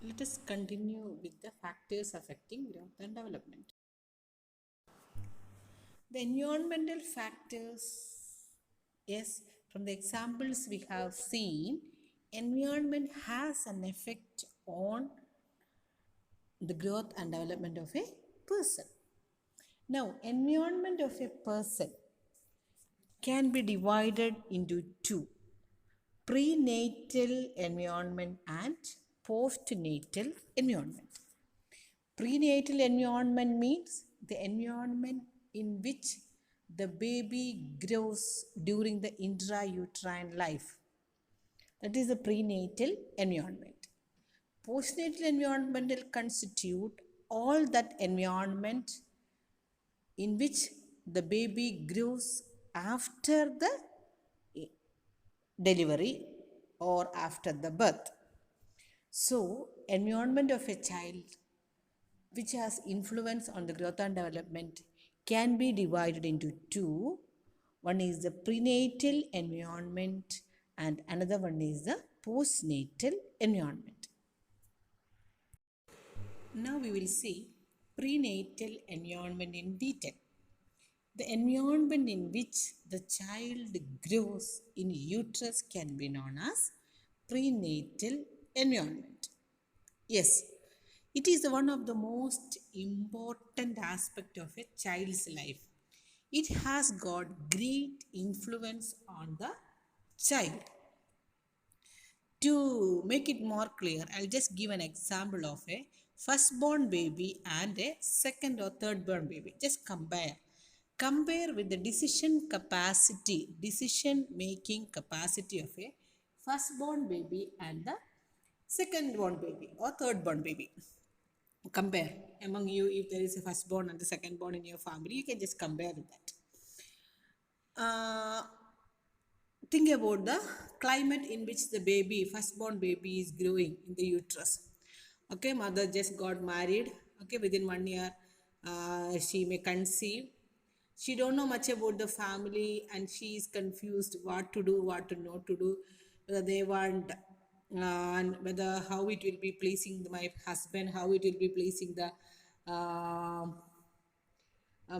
Let us continue with the factors affecting growth and development. The environmental factors, yes, from the examples we have seen, environment has an effect on the growth and development of a person. Now, environment of a person can be divided into two: prenatal environment and postnatal environment. Prenatal environment means the environment in which the baby grows during the intrauterine life. That is the prenatal environment. Postnatal environment will constitute all that environment in which the baby grows after the delivery or after the birth. So, environment of a child which has influence on the growth and development can be divided into two. One is the prenatal environment and another one is the postnatal environment. Now we will see prenatal environment in detail. The environment in which the child grows in uterus can be known as prenatal environment. Yes, it is one of the most important aspect of a child's life. It has got great influence on the child. To make it more clear, I'll just give an example of a firstborn baby and a second or thirdborn baby. Just compare. Compare with the decision making capacity of a firstborn baby and the second-born baby or third-born baby. Compare among you. If there is a firstborn and the second-born in your family, you can just compare with that. Think about the climate in which the baby, firstborn baby, is growing in the uterus. Okay, mother just got married. Okay, within 1 year, she may conceive. She don't know much about the family and she is confused what to do, what to not to do, whether they want and whether how it will be pleasing my husband, how it will be pleasing the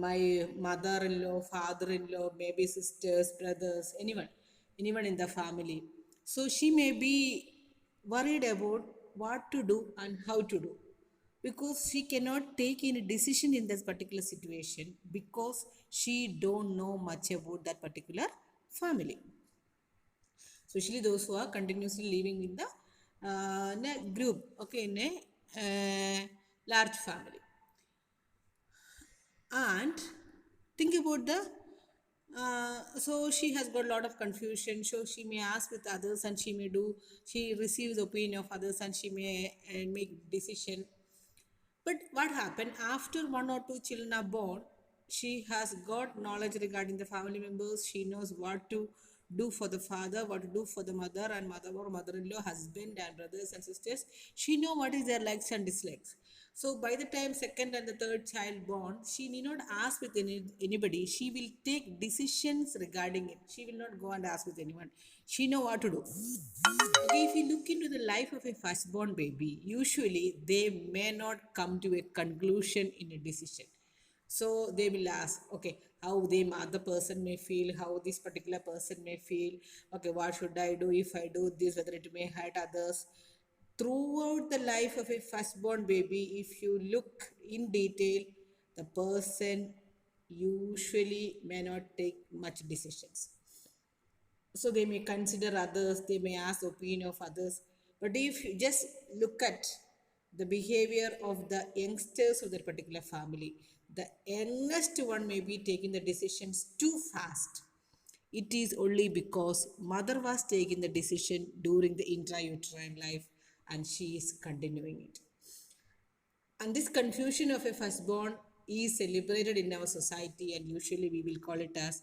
my mother-in-law, father-in-law, maybe sisters, brothers, anyone in the family. So she may be worried about what to do and how to do because she cannot take any decision in this particular situation because she don't know much about that particular family. Especially those who are continuously living in a group, okay, in a large family. And think about the so she has got a lot of confusion, so she may ask with others and she receives the opinion of others and she may make decision. But what happened after one or two children are born, she has got knowledge regarding the family members. She knows what to do for the father, what to do for the mother and mother or mother-in-law, husband and brothers and sisters. She know what is their likes and dislikes. So by the time second and the third child born, she need not ask with anybody. She will take decisions regarding it. She will not go and ask with anyone. She know what to do. Okay, if you look into the life of a firstborn baby, usually they may not come to a conclusion in a decision. So they will ask, okay, how the other person may feel, how this particular person may feel. Okay, what should I do if I do this, whether it may hurt others. Throughout the life of a firstborn baby, if you look in detail, the person usually may not take much decisions. So they may consider others, they may ask the opinion of others. But if you just look at the behavior of the youngsters of that particular family, the youngest one may be taking the decisions too fast. It is only because mother was taking the decision during the intrauterine life and she is continuing it. And this confusion of a firstborn is celebrated in our society, and usually we will call it as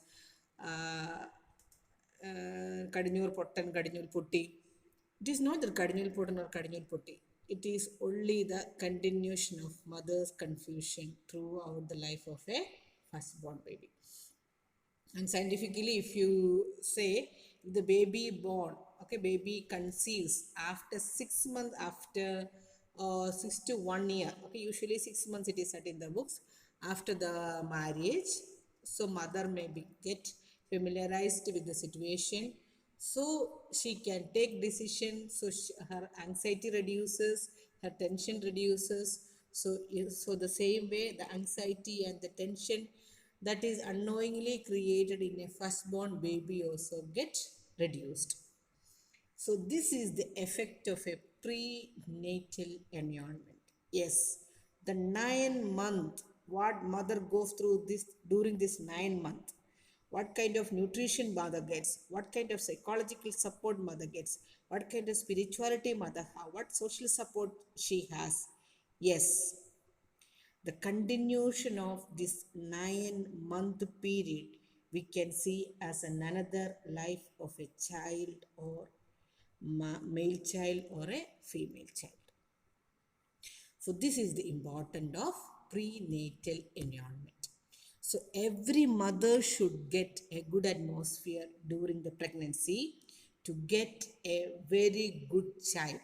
Kadinur Pottan, Kadinur Putti. It is not the Kadinur Pottan or Kadinur Putti. It is only the continuation of mother's confusion throughout the life of a firstborn baby. And scientifically, if you say the baby born, okay, baby conceives after 6 months after 6 to 1 year. Okay, usually 6 months it is said in the books after the marriage. So mother may get familiarized with the situation, so she can take decision. So her anxiety reduces, her tension reduces. So the same way the anxiety and the tension that is unknowingly created in a firstborn baby also get reduced. So this is the effect of a prenatal environment. Yes, the 9 month, what mother goes through this during this 9 month, what kind of nutrition mother gets, what kind of psychological support mother gets, what kind of spirituality mother has, what social support she has. Yes, the continuation of this 9 month period we can see as another life of a child, or male child or a female child. So this is the importance of prenatal environment. So every mother should get a good atmosphere during the pregnancy to get a very good child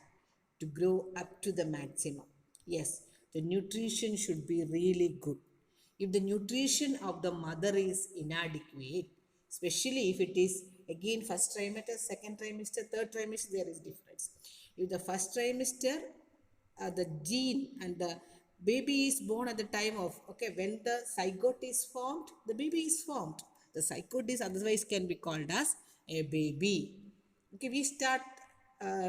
to grow up to the maximum. Yes, the nutrition should be really good. If the nutrition of the mother is inadequate, especially if it is again first trimester, second trimester, third trimester, there is difference. If the first trimester, the gene and the baby is born at the time of, okay, when the zygote is formed, the baby is formed. The zygote is otherwise can be called as a baby. Okay, we start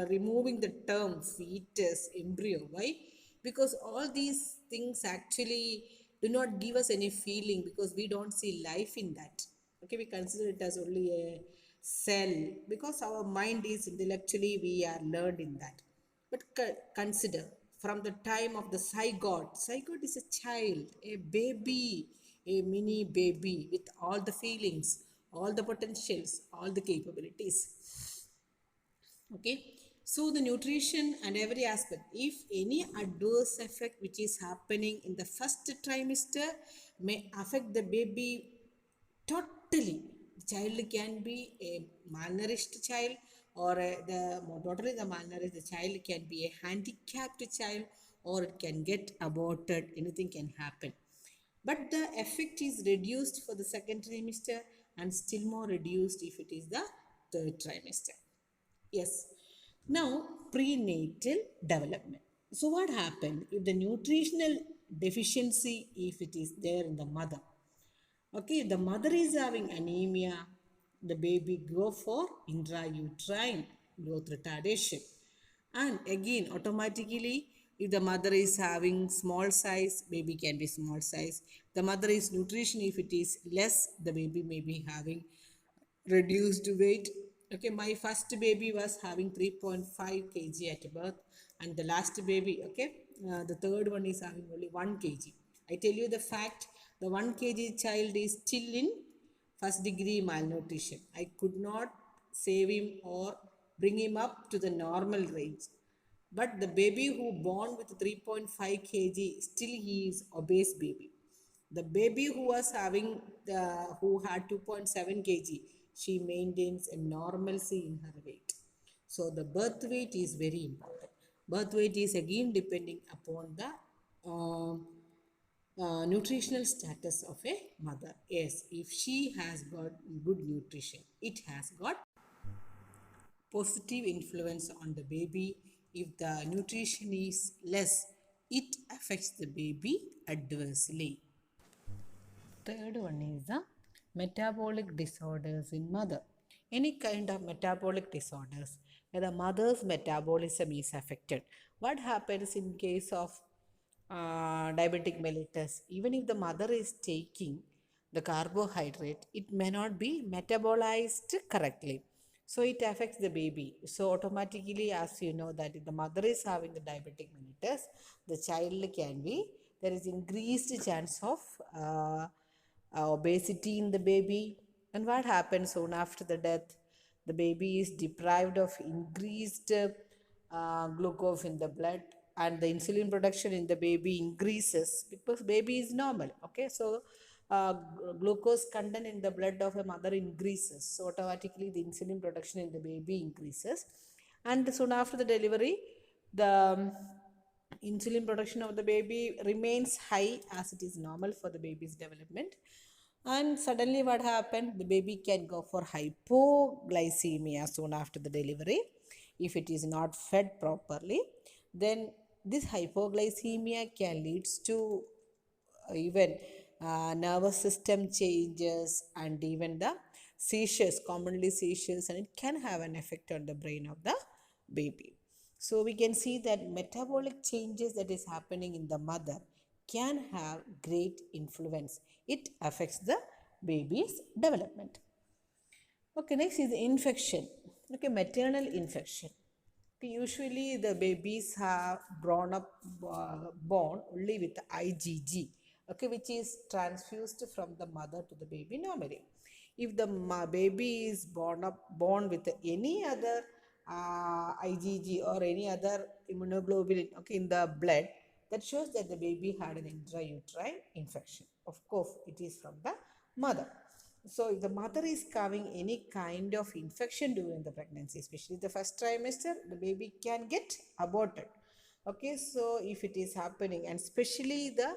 removing the term fetus, embryo. Why? Because all these things actually do not give us any feeling, because we don't see life in that. Okay, we consider it as only a cell, because our mind is intellectually we are learned in that. But consider from the time of the zygote. Zygote is a child, a baby, a mini baby with all the feelings, all the potentials, all the capabilities. Okay, so the nutrition and every aspect, if any adverse effect which is happening in the first trimester may affect the baby totally. The child can be a malnourished child, or the totally the malnourished, the child can be a handicapped child, or it can get aborted. Anything can happen. But the effect is reduced for the second trimester and still more reduced if it is the third trimester. Yes. Now, prenatal development. So, what happened if the nutritional deficiency, if it is there in the mother? Okay, the mother is having anemia, the baby go for intrauterine growth retardation. And again, automatically, if the mother is having small size, baby can be small size. The mother is nutrition, if it is less, the baby may be having reduced weight. Okay, my first baby was having 3.5 kg at birth, and the last baby, okay, the third one is having only 1 kg. I tell you the fact, the 1 kg child is still in first degree malnutrition. I could not save him or bring him up to the normal range. But the baby who born with 3.5 kg, still he is obese baby. The baby who was having the, who had 2.7 kg, she maintains a normalcy in her weight. So the birth weight is very important. Birth weight is again depending upon the nutritional status of a mother. Yes, if she has got good nutrition, it has got positive influence on the baby. If the nutrition is less, it affects the baby adversely. Third one is the metabolic disorders in mother. Any kind of metabolic disorders where the mother's metabolism is affected. What happens in case of diabetic mellitus? Even if the mother is taking the carbohydrate, it may not be metabolized correctly. So it affects the baby. So automatically, as you know, that if the mother is having the diabetic mellitus, the child can be, there is increased chance of obesity in the baby. And what happens soon after the death? The baby is deprived of increased glucose in the blood, and the insulin production in the baby increases because baby is normal. Okay, so glucose content in the blood of a mother increases, so automatically the insulin production in the baby increases. And soon after the delivery, the insulin production of the baby remains high as it is normal for the baby's development. And suddenly what happened, the baby can go for hypoglycemia soon after the delivery if it is not fed properly. Then this hypoglycemia can leads to even nervous system changes and even the seizures, commonly seizures, and it can have an effect on the brain of the baby. So we can see that metabolic changes that is happening in the mother can have great influence. It affects the baby's development. Okay, next is infection. Okay, maternal infection. Okay, usually the babies have born only with IgG, okay, which is transfused from the mother to the baby normally. If the baby is born with any other IgG or any other immunoglobulin, okay, in the blood, that shows that the baby had an intrauterine infection. Of course, it is from the mother. So if the mother is carrying any kind of infection during the pregnancy, especially the first trimester, the baby can get aborted. Okay, so if it is happening, and especially the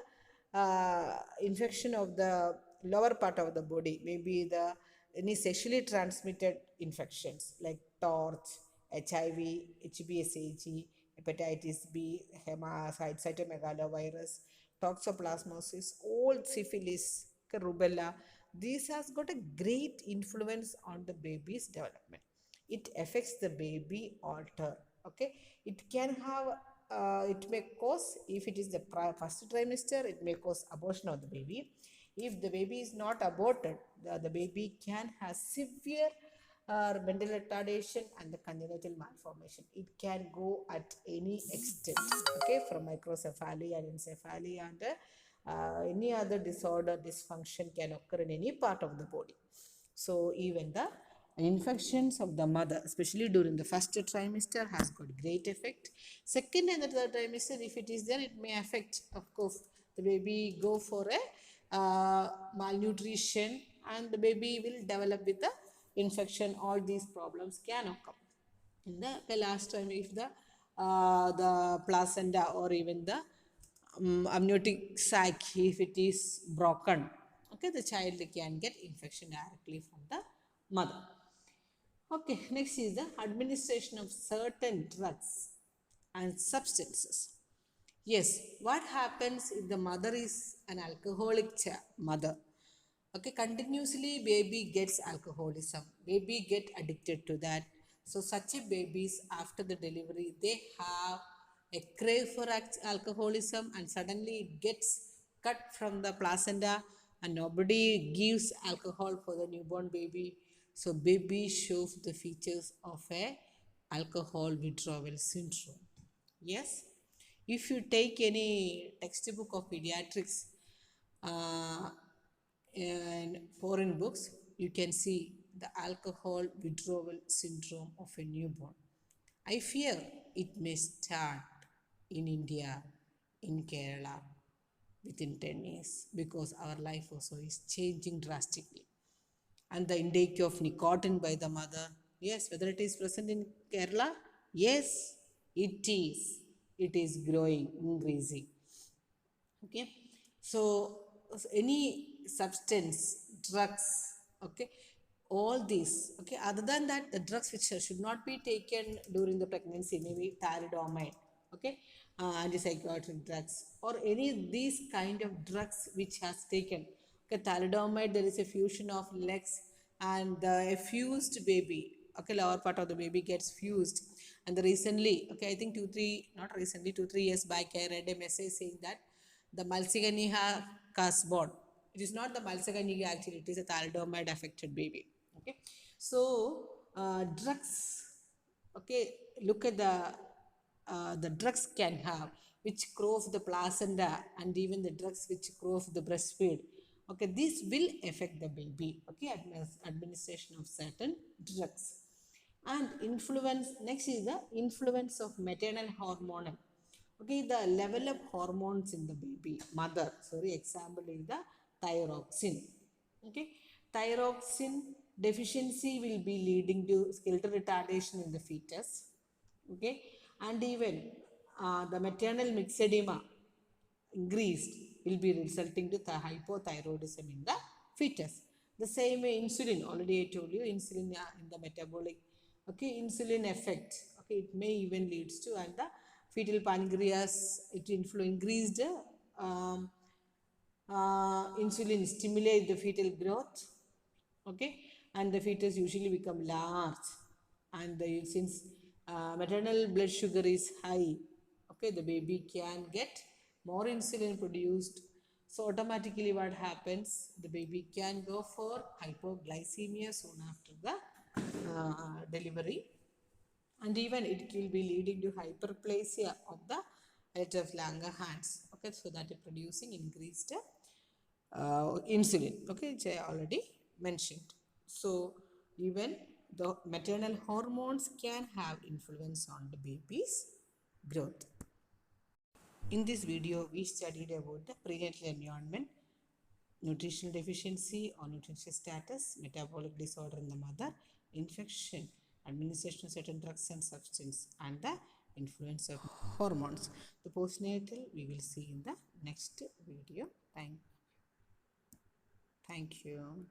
infection of the lower part of the body, maybe the any sexually transmitted infections like torch, HIV, HBsAg, hepatitis B, cytomegalovirus, toxoplasmosis, all syphilis, rubella, this has got a great influence on the baby's development. It affects the baby alter. Okay, it can have it may cause, if it is the first trimester, it may cause abortion of the baby. If the baby is not aborted, the baby can have severe mental retardation and the congenital malformation. It can go at any extent, okay, from microcephaly and encephaly, and any other disorder, dysfunction can occur in any part of the body. So even the infections of the mother, especially during the first trimester, has got great effect. Second and the third trimester, if it is there, it may affect, of course, the baby go for a malnutrition, and the baby will develop with the infection. All these problems can occur. In the last time, if the placenta or even the amniotic sac, if it is broken, okay, the child can get infection directly from the mother. Okay, next is the administration of certain drugs and substances. Yes, what happens if the mother is an alcoholic mother? Okay, continuously baby gets alcoholism, baby get addicted to that. So such a babies after the delivery, they have a crave for alcoholism, and suddenly it gets cut from the placenta and nobody gives alcohol for the newborn baby. So baby shows the features of a alcohol withdrawal syndrome. Yes, if you take any textbook of pediatrics uh, and foreign books, you can see the alcohol withdrawal syndrome of a newborn. I fear it may start in India, in Kerala, within 10 years, because our life also is changing drastically. And the intake of nicotine by the mother, yes, whether it is present in Kerala, yes, it is. It is growing, increasing. Okay, so any substance, drugs, okay, all these, okay, other than that, the drugs which should not be taken during the pregnancy, maybe thalidomide, okay, antipsychotic drugs, or any these kind of drugs which has taken, okay, thalidomide, there is a fusion of legs and the fused baby, okay, lower part of the baby gets fused. And the recently, okay, I think 2 3 not recently 2 3 years back, I read a message saying that the Malsiganiha Casbon. It is not the Malsiganiha actually, it is a thalidomide affected baby. Okay. So, drugs, okay, look at the drugs can have, which cross the placenta, and even the drugs which cross the breastfeed. Okay, this will affect the baby. Okay, administration of certain drugs. And influence, next is the influence of maternal hormonal. Okay, the level of hormones in the baby, mother, sorry, example is the thyroxine. Okay, thyroxine deficiency will be leading to skeletal retardation in the fetus. Okay, and even the maternal myxedema increased will be resulting to the hypothyroidism in the fetus. The same way insulin, already I told you, insulin in the metabolic, okay, insulin effect, okay, it may even leads to, and the fetal pancreas, it increased insulin stimulate the fetal growth, okay, and the fetus usually become large, and since maternal blood sugar is high, okay, the baby can get more insulin produced, so automatically what happens, the baby can go for hypoglycemia soon after the delivery, and even it will be leading to hyperplasia of the head of Langerhans, okay, so that is producing increased insulin, okay, which I already mentioned. So even the maternal hormones can have influence on the baby's growth. In this video, we studied about the prenatal environment, nutritional deficiency or nutritional status, metabolic disorder in the mother, infection, administration of certain drugs and substance, and the influence of hormones. The postnatal we will see in the next video. Thank you.